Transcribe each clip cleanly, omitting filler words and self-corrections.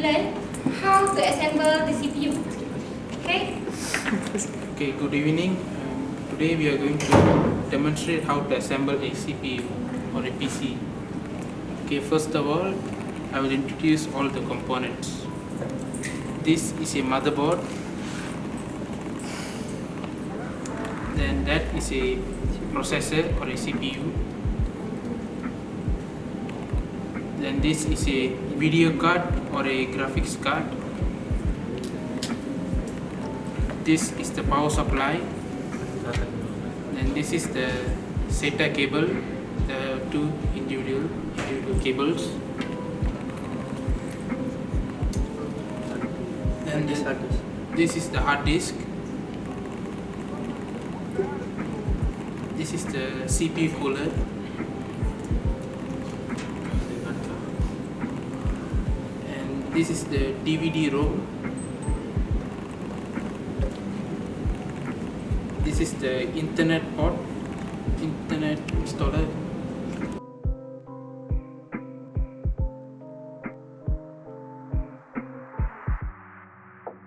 learn how to assemble the CPU. Okay? Okay, good evening. Today we are going to demonstrate how to assemble a CPU or a PC. Okay, first of all, I will introduce all the components. This is a motherboard. Then that is a processor or a CPU. Then this is a video card or a graphics card. This is the power supply. Then this is the SATA cable, the two individual cables. Then this is the hard disk. This is the CPU cooler. And this is the DVD ROM. This is the internet port, internet installer.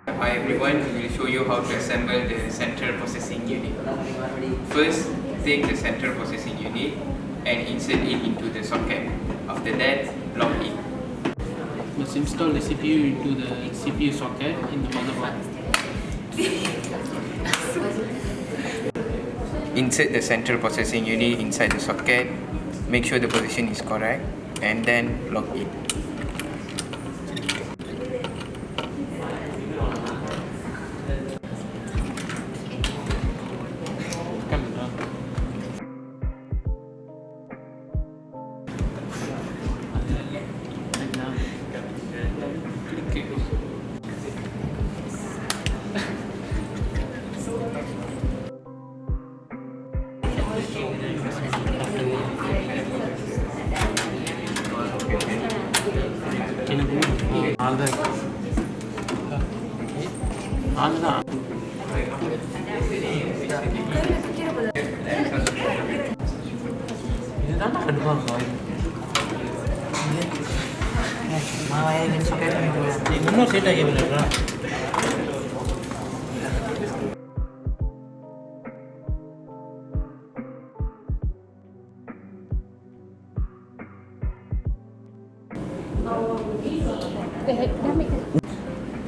Hi everyone, we will show you how to assemble the central processing unit. First, take the central processing unit and insert it into the socket. After that, plug it. Let's install the CPU into the CPU socket in the motherboard. Insert the central processing unit inside the socket. Make sure the position is correct and then plug it.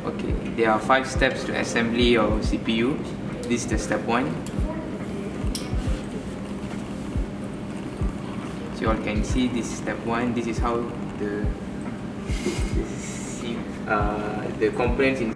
Okay, there are 5 steps to assembly your CPU. This is the step 1. So you all can see this is step 1. This is how the components in